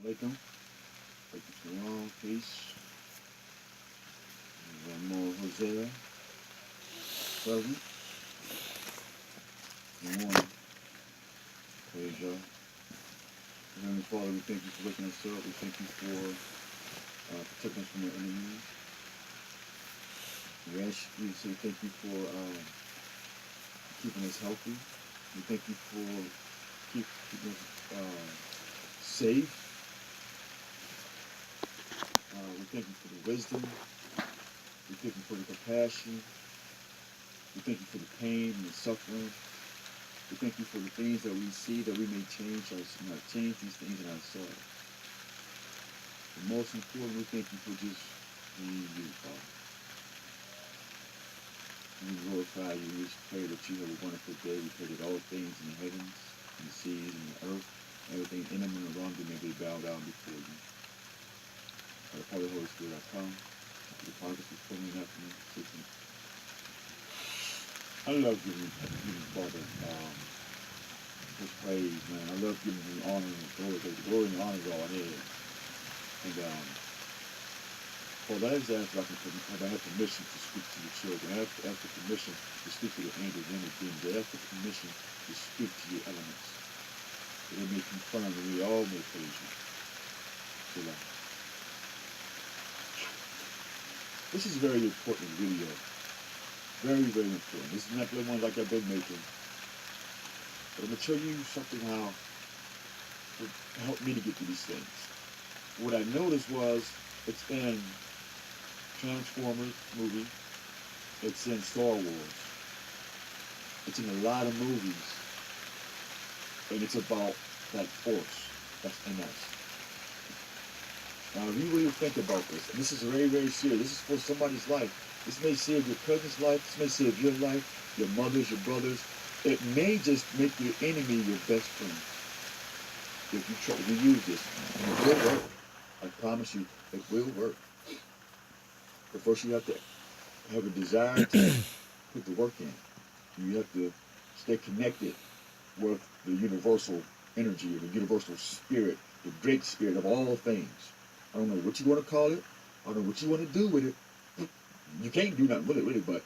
Alaikum. Alaikum. Peace. One more Hosea. Present. Good morning. Praise y'all. Heavenly Father, we thank you for waking us up. We thank you for protecting us from our enemies. We ask you to say thank you for keeping us healthy. We thank you for keeping us safe. We thank you for the wisdom. We thank you for the compassion. We thank you for the pain and the suffering. We thank you for the things that we see that we may change these things in ourselves. But most important, we thank you for just being you, Father. We glorify you. We just pray that you have a wonderful day. We pray that all things in the heavens, in the seas, and the earth, everything in them and around them may be bowed down before you. By the power of the Holy Spirit, I come. To the Father, for pulling up and sitting. I love giving Father his praise, man. I love giving him honor and glory, because the glory and honor is all I have. And Father, I just ask if I have permission to speak to the children. I ask for permission to speak to the angels and the demons. I ask for permission to speak to your elements, that they may confirm that we all may praise you. Shalom. This is a very important video. Very, very important. This is not the one like I've been making. But I'm going to show you something how to help me to get through these things. What I noticed was, it's in Transformers movie. It's in Star Wars. It's in a lot of movies. And it's about that force that's in us. Now, if you really think about this, and this is very, very serious. This is for somebody's life. This may save your cousin's life. This may save your life, your mother's, your brother's. It may just make your enemy your best friend. If you try to use this, and it will work. I promise you, it will work. But first, you have to have a desire to put the work in. You have to stay connected with the universal energy, or the universal spirit, the great spirit of all things. I don't know what you want to call it. I don't know what you want to do with it. You can't do nothing with it, really, but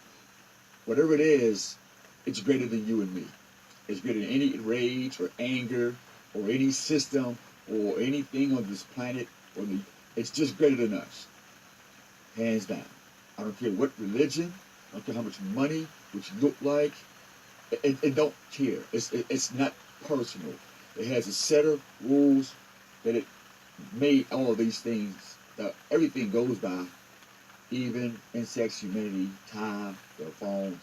whatever it is, it's greater than you and me. It's greater than any rage or anger or any system or anything on this planet. It's just greater than us. Hands down. I don't care what religion. I don't care how much money, what you look like. It don't care. It's not personal. It has a set of rules that it made all of these things, that everything goes by, even insects, humanity, time, their phones.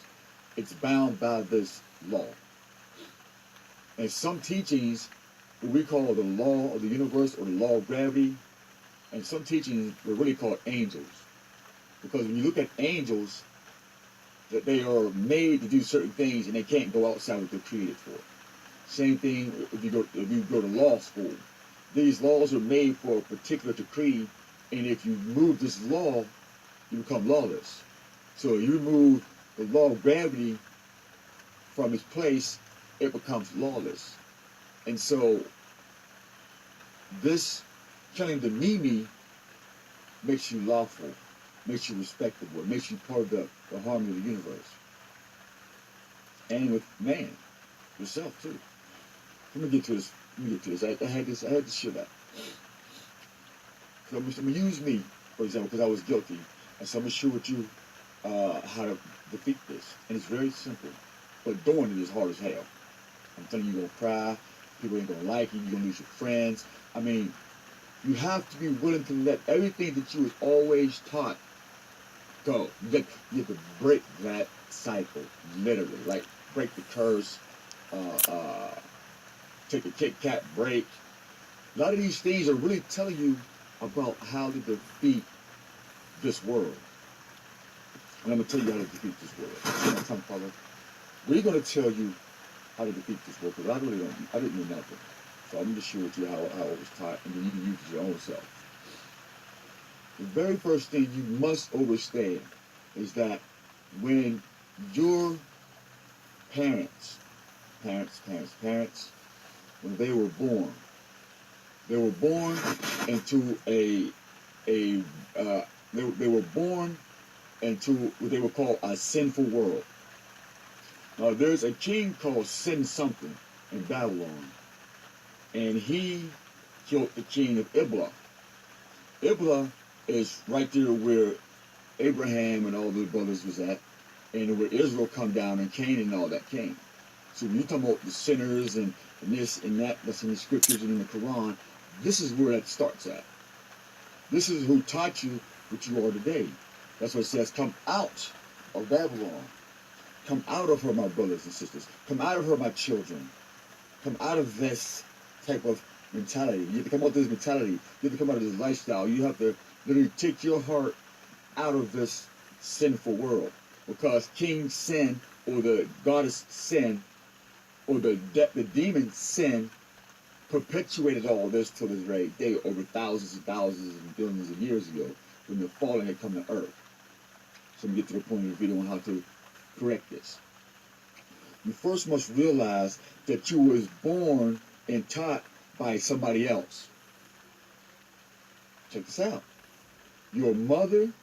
It's bound by this law. And some teachings, what we call the law of the universe or the law of gravity, and some teachings were really called angels. Because when you look at angels, that they are made to do certain things and they can't go outside what they're created for. Same thing if you go to law school. These laws are made for a particular decree, and if you move this law, you become lawless. So if you remove the law of gravity from its place, it becomes lawless. And so this killing the Mimi makes you lawful, makes you respectable, it makes you part of the harmony of the universe. And with man, yourself too. Let me get to this. I had to share that. So I'm going to use me, for example, because I was guilty. And so I'm going to share with you how to defeat this. And it's very simple. But doing it is hard as hell. I'm telling you, you're going to cry. People ain't going to like you. You're going to lose your friends. I mean, you have to be willing to let everything that you was always taught go. You have to break that cycle, literally. Like, break the curse. Take a Kit Kat break. A lot of these things are really telling you about how to defeat this world. And I'm going to tell you how to defeat this world. We're going to tell you how to defeat this world, because I didn't know nothing. So I'm going to share with you how it was taught, and then you can use it your own self. The very first thing you must understand is that when your parents, when they were born, They were born into they were born into what they would call a sinful world. Now there's a king called Sin something in Babylon, and he killed the king of Ibla. Ibla is right there where Abraham and all the brothers was at, and where Israel come down and Cain and all that came. So when you talk about the sinners and this and that, that's in the scriptures and in the Quran, this is where that starts at. This is who taught you what you are today. That's what it says, come out of Babylon. Come out of her, my brothers and sisters. Come out of her, my children. Come out of this type of mentality. You have to come out of this mentality. You have to come out of this lifestyle. You have to literally take your heart out of this sinful world. Because King Sin, or the goddess Sin, or the demon Sin, perpetuated all this till this very day over thousands and thousands and billions of years ago when the fallen had come to earth. So we get to the point of the video on how to correct this. You first must realize that you was born and taught by somebody else. Check this out. Your mother,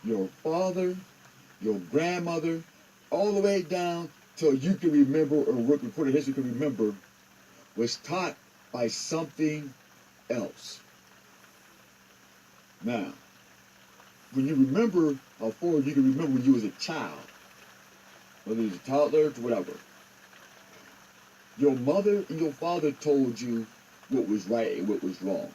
your father, your grandmother, all the way down till you can remember, or recorded history can remember, was taught by something else. Now, when you remember how far you can remember when you was a child, whether you was a toddler or whatever, your mother and your father told you what was right and what was wrong.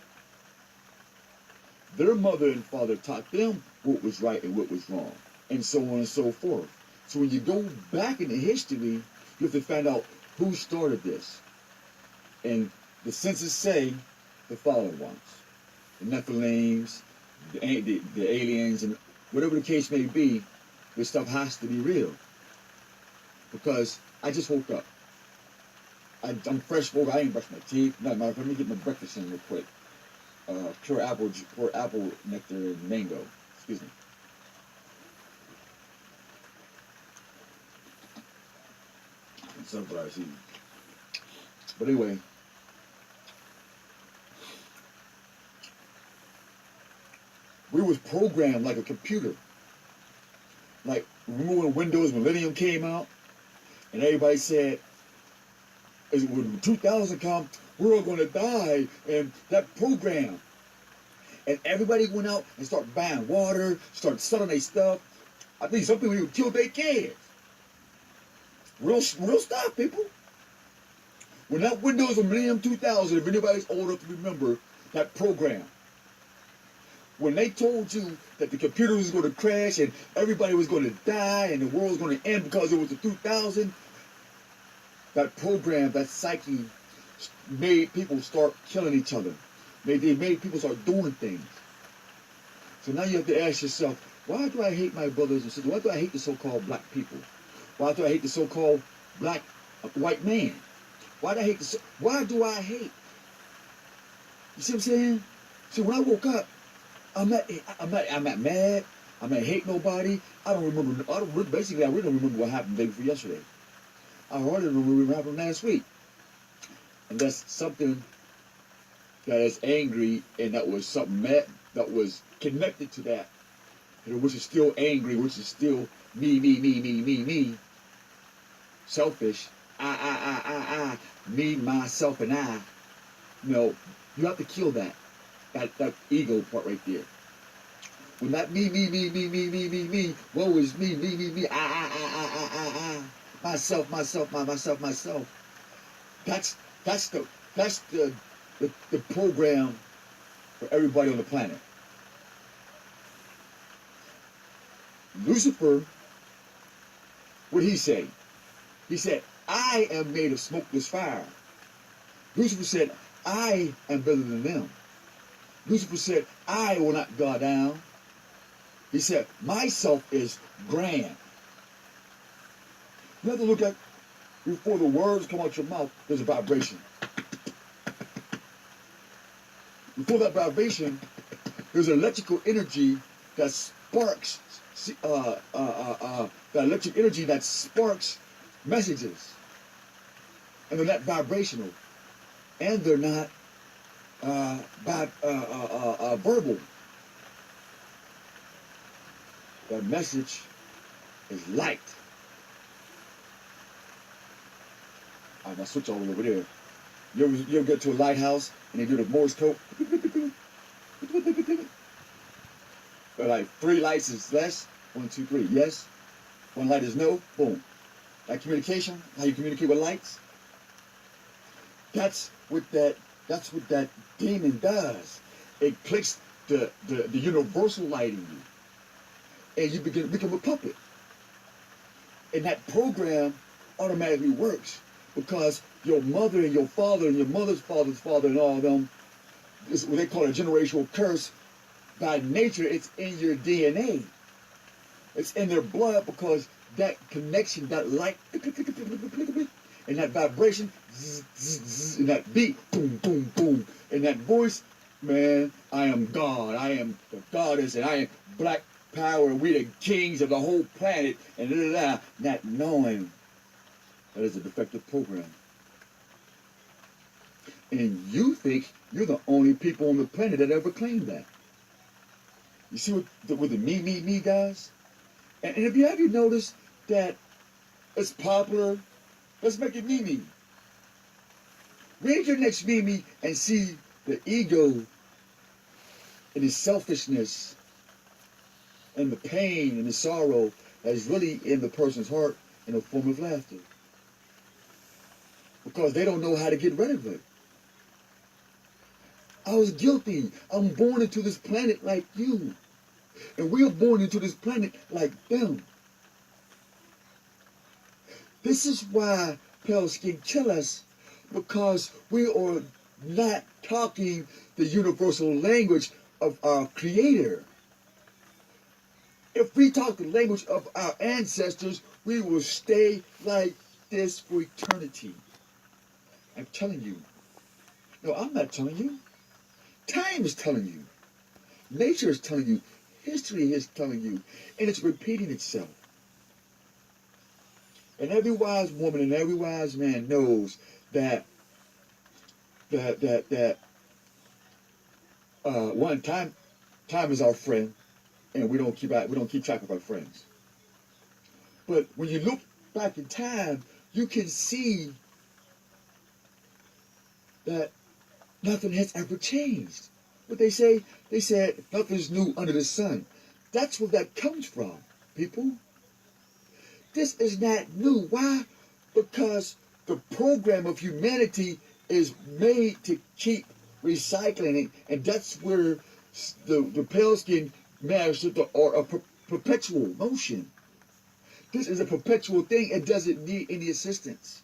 Their mother and father taught them what was right and what was wrong, and so on and so forth. So when you go back into history, you have to find out who started this. And the census say the following ones: the Nephilims, the aliens, and whatever the case may be. This stuff has to be real. Because I just woke up. I'm fresh woke. I ain't brushed my teeth. No, let me get my breakfast in real quick. Pure apple nectar and mango. Excuse me. And sunflower seeds. But anyway, we was programmed like a computer. Like, remember when Windows Millennium came out? And everybody said, when 2000 come, we're all going to die. And that program. And everybody went out and started buying water, started selling their stuff. I think some people even killed their kids. Real stuff, people. When that Windows Millennium 2000, if anybody's old enough to remember that program, when they told you that the computer was going to crash and everybody was going to die and the world was going to end because it was the 2000, that program, that psyche, made people start killing each other. They made people start doing things. So now you have to ask yourself, why do I hate my brothers and sisters? Why do I hate the so-called black people? Why do I hate the so-called black white man? Why do I hate why do I hate? You see what I'm saying? See, when I woke up, I'm not mad. I'm not hate nobody. I really don't remember what happened the day before yesterday. I hardly remember what happened last week. And that's something that is angry, and that was something that was connected to that, which is still angry, which is still me, selfish, I, me, myself, and I. You know, you have to kill that ego part right there. When that me, woe is me, I, myself, that's the program for everybody on the planet. Lucifer, what did he say? He said, I am made of smokeless fire. Lucifer said, I am better than them. Lucifer said, I will not go down. He said, myself is grand. You have to look at, before the words come out your mouth, there's a vibration. Before that vibration, there's electrical energy that sparks, that electric energy that sparks messages. And they're not vibrational. And they're not by verbal. That message is light. All right, now switch all the way over there. You ever get to a lighthouse and they do the Morse code? Like 3 lights is less. 1, 2, 3. Yes. 1 light is no. Boom. Like communication, how you communicate with lights. That's what that demon does. It clicks the universal light in you, and you become a puppet. And that program automatically works because your mother and your father and your mother's father's father and all of them is what they call a generational curse. By nature, it's in your DNA. It's in their blood because that connection, that light, and that vibration, and that beat, boom, boom, boom, and that voice, man, I am God, I am the goddess, and I am black power, we the kings of the whole planet, and not knowing that is a defective program. And you think you're the only people on the planet that ever claimed that. You see what the me guys? And have you noticed that it's popular? Let's make it me. Read your next me and see the ego and the selfishness and the pain and the sorrow that is really in the person's heart in a form of laughter. Because they don't know how to get rid of it. I was guilty. I'm born into this planet like you. And we are born into this planet like them. This is why pale skin kill us, because we are not talking the universal language of our Creator. If we talk the language of our ancestors, we will stay like this for eternity. I'm telling you. No, I'm not telling you. Time is telling you. Nature is telling you. History is telling you. And it's repeating itself. And every wise woman and every wise man knows that one time is our friend, and we don't keep track of our friends. But when you look back in time, you can see that nothing has ever changed. What they say? They said nothing's new under the sun. That's where that comes from, people. This is not new. Why? Because the program of humanity is made to keep recycling it, and that's where the pale skin matters are a perpetual motion. This is a perpetual thing. It doesn't need any assistance.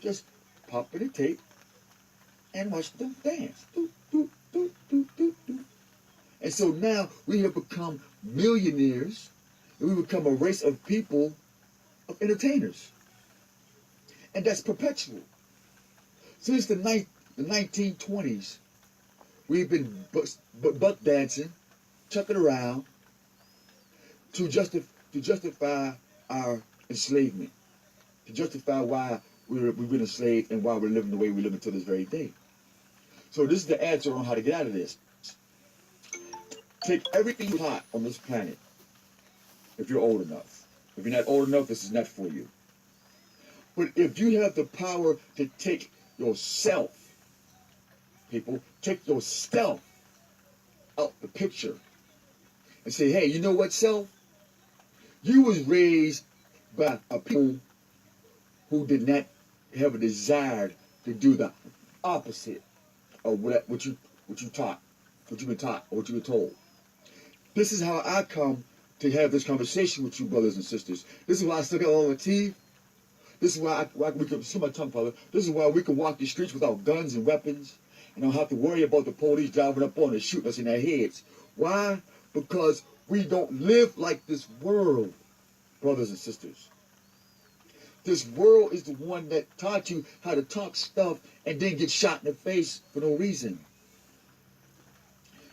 Just pop in the tape and watch them dance. Do, do, do, do, do, do. And so now we have become millionaires, and we become a race of people, of entertainers. And that's perpetual. Since the 1920s, we've been buck dancing, chucking around to justify our enslavement, to justify why we've been enslaved and why we're living the way we live until this very day. So this is the answer on how to get out of this. Take everything you taught on this planet, if you're old enough. If you're not old enough, this is not for you. But if you have the power to take yourself, people, take yourself out the picture and say, hey, you know what, self? You was raised by a people who did not have a desire to do the opposite of what you taught, what you've been taught, or what you were told. This is how I come to have this conversation with you, brothers and sisters. This is why I still got all my teeth. This is why we can see my tongue, Father. This is why we can walk the streets without guns and weapons and don't have to worry about the police driving up on us, shooting us in our heads. Why? Because we don't live like this world, brothers and sisters. This world is the one that taught you how to talk stuff and then get shot in the face for no reason.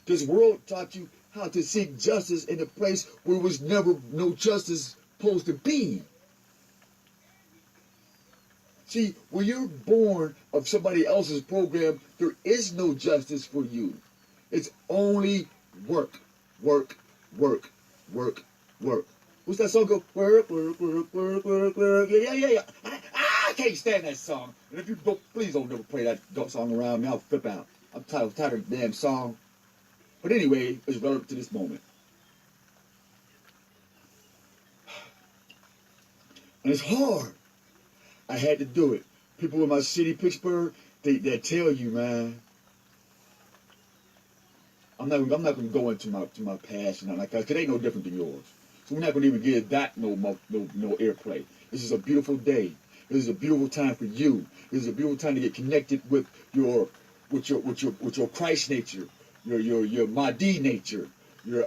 This world taught you how to seek justice in a place where there was never no justice supposed to be. See, when you're born of somebody else's program, there is no justice for you. It's only work, work, work, work, work. What's that song go? Work, work, work, work, work, work. Yeah. I can't stand that song. And if you don't, please don't never play that song around me. I'll flip out. I'm tired of the damn song. But anyway, it's relevant to this moment. And it's hard. I had to do it. People in my city, Pittsburgh, they tell you, man. I'm not going to go into my past and all like that, because it ain't no different than yours. So we're not going to even give that no airplay. This is a beautiful day. This is a beautiful time for you. This is a beautiful time to get connected with your Christ nature, your Mahdi nature, your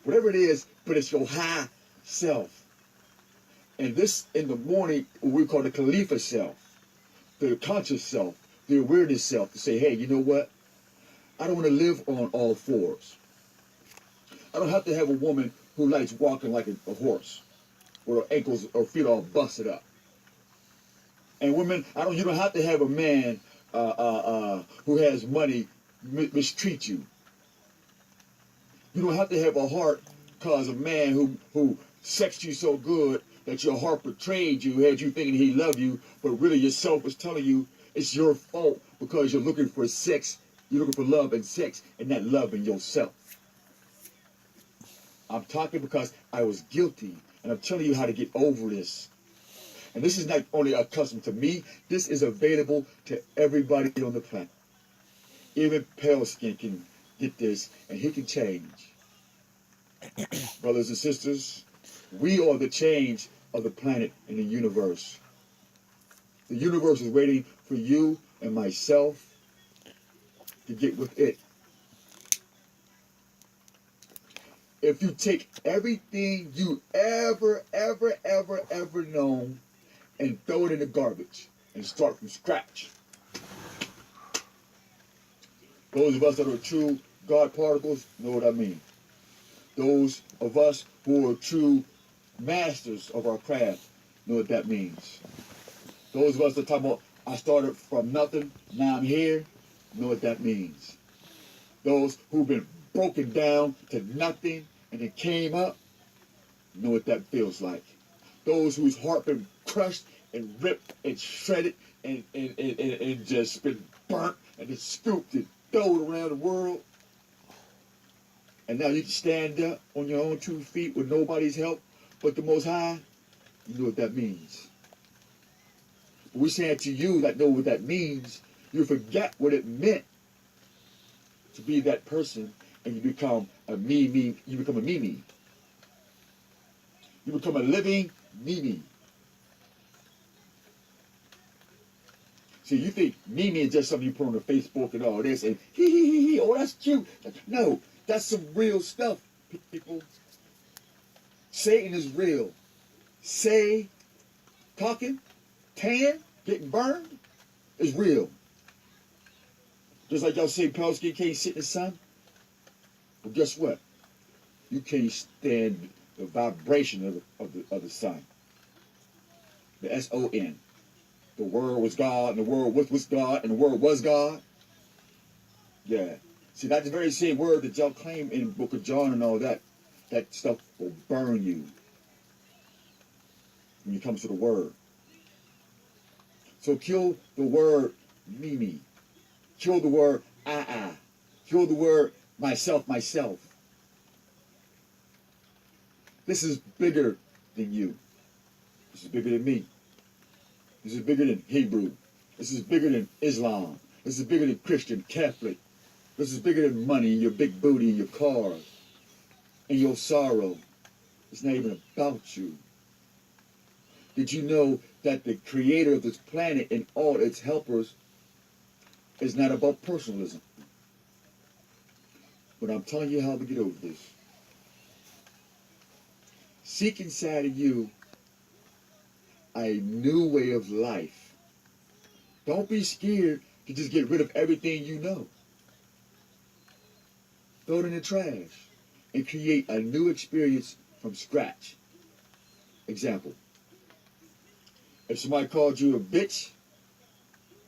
whatever it is, but it's your high self. And this in the morning, what we call the Khalifa self, the conscious self, the awareness self, to say, hey, you know what? I don't want to live on all fours. I don't have to have a woman who likes walking like a horse, with her ankles or feet all busted up. And women, you don't have to have a man who has money mistreat you. You don't have to have a heart cause a man who sexed you so good that your heart betrayed you, had you thinking he loved you, but really yourself was telling you it's your fault because you're looking for sex, you're looking for love and sex, and not love in yourself. I'm talking because I was guilty, and I'm telling you how to get over this. And this is not only accustomed to me, this is available to everybody on the planet. Even pale skin can get this, and he can change. Brothers and sisters, we are the change of the planet and the universe. The universe is waiting for you and myself to get with it. If you take everything you ever known and throw it in the garbage and start from scratch. Those of us that are true God particles know what I mean. Those of us who are true masters of our craft know what that means. Those of us that talk about, I started from nothing, now I'm here, know what that means. Those who've been broken down to nothing and then came up, know what that feels like. Those whose heart been crushed and ripped and shredded and just been burnt and then scooped and thrown around the world. And now you can stand up on your own 2 feet with nobody's help but the Most High. You know what that means. But we're saying to you that know what that means, you forget what it meant to be that person, and you become a me. You become a me. You become a living me. See, you think me is just something you put on the Facebook and all this, and he, oh, that's cute. No, that's some real stuff, people. Satan is real. Talking, tan, getting burned is real. Just like y'all say, pale skin can't sit in the sun. Well, guess what? You can't stand the vibration of the sun. The S-O-N. The Word was God, and the Word was God, and the Word was God. Yeah. See, that's the very same word that y'all claim in the book of John and all that. That stuff will burn you when it comes to the Word. So kill the word me. Kill the word I. Kill the word myself. This is bigger than you. This is bigger than me. This is bigger than Hebrew. This is bigger than Islam. This is bigger than Christian, Catholic. This is bigger than money, your big booty, your cars, and your sorrow. It's not even about you. Did you know that the creator of this planet and all its helpers is not about personalism? But I'm telling you how to get over this. Seek inside of you a new way of life. Don't be scared to just get rid of everything you know. Throw it in the trash and create a new experience from scratch. Example. If somebody called you a bitch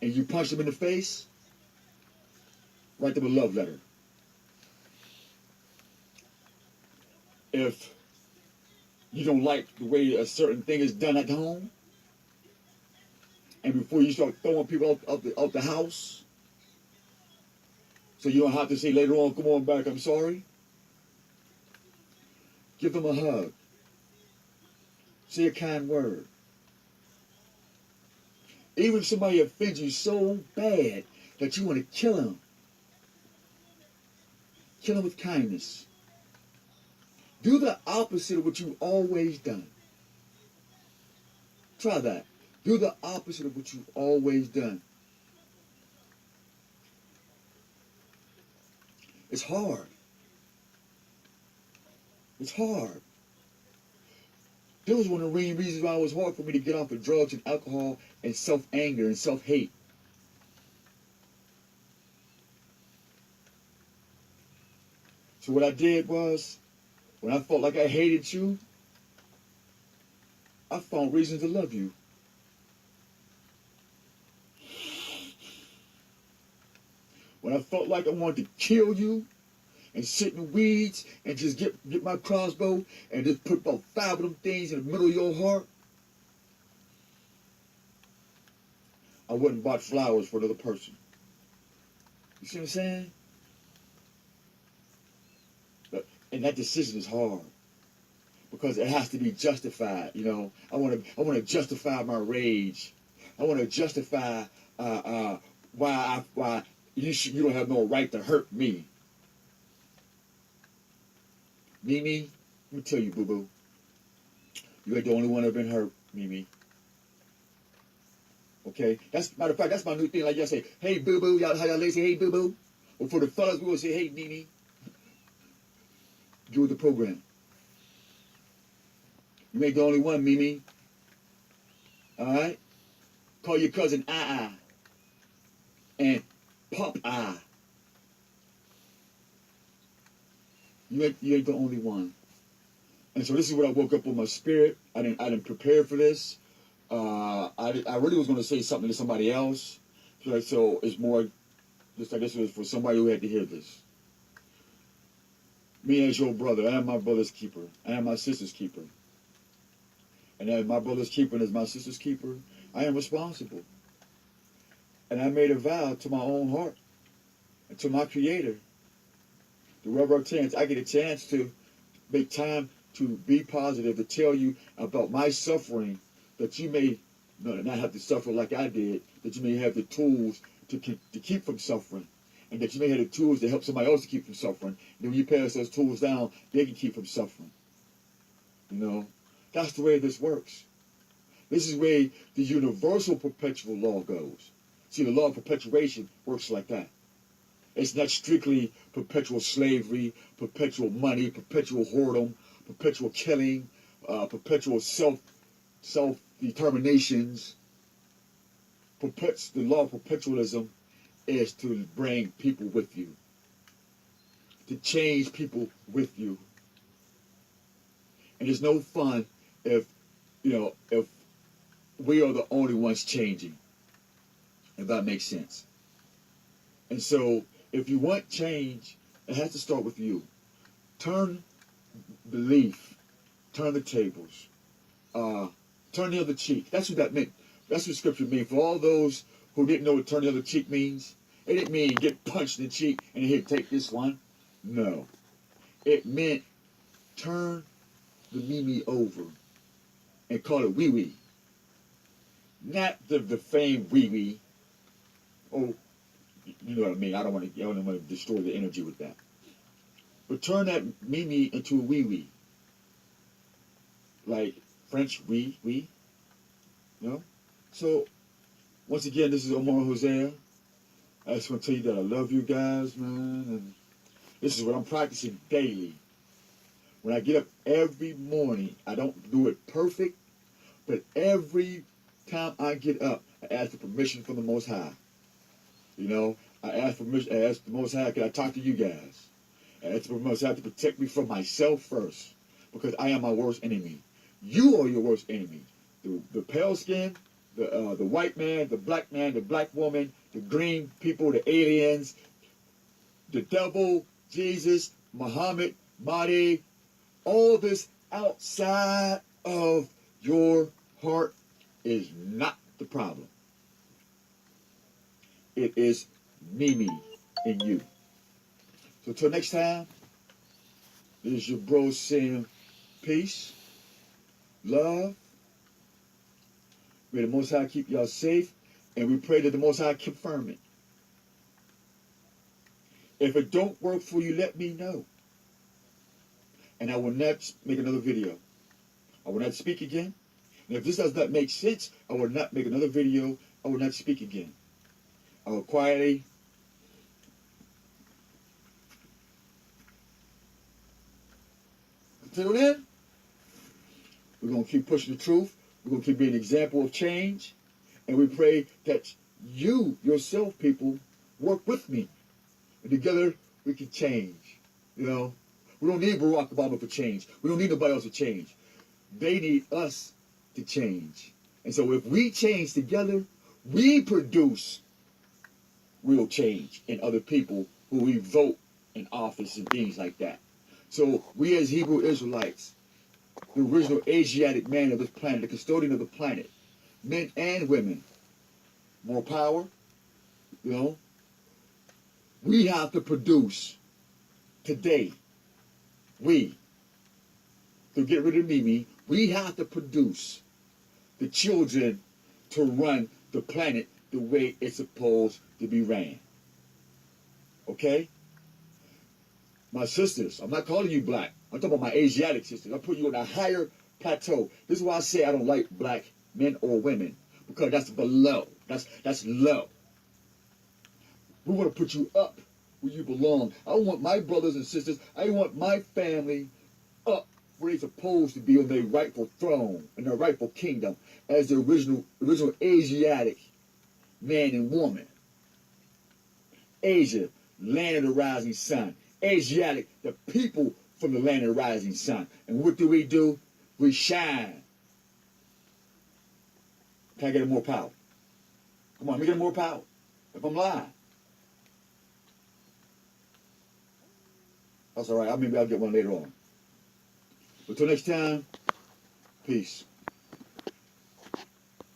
and you punch them in the face, write them a love letter. If you don't like the way a certain thing is done at home, and before you start throwing people out the house, so you don't have to say later on, come on back, I'm sorry, give them a hug. Say a kind word. Even if somebody offends you so bad that you want to kill them, kill them with kindness. Do the opposite of what you've always done. Try that. Do the opposite of what you've always done. It's hard. It's hard. That was one of the main reasons why it was hard for me to get off of drugs and alcohol and self-anger and self-hate. So what I did was, when I felt like I hated you, I found reasons to love you. When I felt like I wanted to kill you and sit in the weeds and just get my crossbow and just put about 5 of them things in the middle of your heart, I wouldn't buy flowers for another person. You see what I'm saying? And that decision is hard because it has to be justified. You know, I want to justify my rage. I want to justify why you don't have no right to hurt me. Mimi, let me tell you, boo boo, you ain't the only one that been hurt, Mimi. Okay, matter of fact, that's my new thing. Like y'all say, hey boo boo, y'all how y'all ladies say, hey boo boo. Or for the fellas, we will say, hey Mimi. Do the program. You ain't the only one, Mimi. Alright? Call your cousin and Pop You ain't the only one. And so this is what I woke up with my spirit. I didn't prepare for this. I really was going to say something to somebody else. So it's more just like this was for somebody who had to hear this. Me as your brother, I am my brother's keeper. I am my sister's keeper. And as my brother's keeper and as my sister's keeper, I am responsible. And I made a vow to my own heart and to my Creator. Wherever I get a chance to make time to be positive, to tell you about my suffering, that you may not have to suffer like I did, that you may have the tools to keep from suffering. And that you may have the tools to help somebody else to keep from suffering. And when you pass those tools down, they can keep from suffering. You know, that's the way this works. This is where the universal perpetual law goes. See, the law of perpetuation works like that. It's not strictly perpetual slavery, perpetual money, perpetual whoredom, perpetual killing, perpetual self-determinations. The law of perpetualism is to bring people with you, to change people with you. And it's no fun if we are the only ones changing, if that makes sense. And so if you want change, it has to start with you. Turn belief, turn the tables, turn the other cheek. That's what that meant. That's what scripture means. For all those who didn't know what turn the other cheek means, it didn't mean get punched in the cheek and here, take this one. No. It meant turn the Mimi over and call it wee-wee. Not the famed wee-wee. Oh, you know what I mean. I don't want to destroy the energy with that. But turn that Mimi into a wee-wee. Like French wee-wee. You know? So, once again, this is Omar Hosea. I just want to tell you that I love you guys, man. And this is what I'm practicing daily. When I get up every morning, I don't do it perfect, but every time I get up, I ask for permission from the Most High. You know, I ask permission. I ask the Most High, can I talk to you guys? I ask the Most High to protect me from myself first, because I am my worst enemy. You are your worst enemy. The pale skin the white man, the black woman, the green people, the aliens, the devil, Jesus, Muhammad, Mahdi, all this outside of your heart is not the problem. It is me in you. So till next time, this is your bro saying peace, love. May the Most High keep y'all safe, and we pray that the Most High confirm it. If it don't work for you, let me know. And I will not make another video. I will not speak again. And if this does not make sense, I will not make another video. I will not speak again. I will quietly until then, we're going to keep pushing the truth. We're going to keep being an example of change. And we pray that you, yourself, people, work with me. And together, we can change. You know, we don't need Barack Obama for change. We don't need nobody else to change. They need us to change. And so if we change together, we produce real change in other people who we vote in office and things like that. So we as Hebrew Israelites, the original Asiatic man of this planet, the custodian of the planet, men and women, more power, you know, we have to produce today. To get rid of Mimi, we have to produce the children to run the planet the way it's supposed to be ran. Okay? My sisters, I'm not calling you black. I'm talking about my Asiatic sisters. I put you on a higher plateau. This is why I say I don't like black men or women, because that's below. That's low. We want to put you up where you belong. I want my brothers and sisters, I want my family up where they're supposed to be on their rightful throne, in their rightful kingdom, as the original Asiatic man and woman. Asia, land of the rising sun. Asiatic, the people from the land of the rising sun. And what do? We shine. Can I get more power? Come on, let me get more power. If I'm lying. That's all right. Maybe I'll get one later on. Until next time, peace.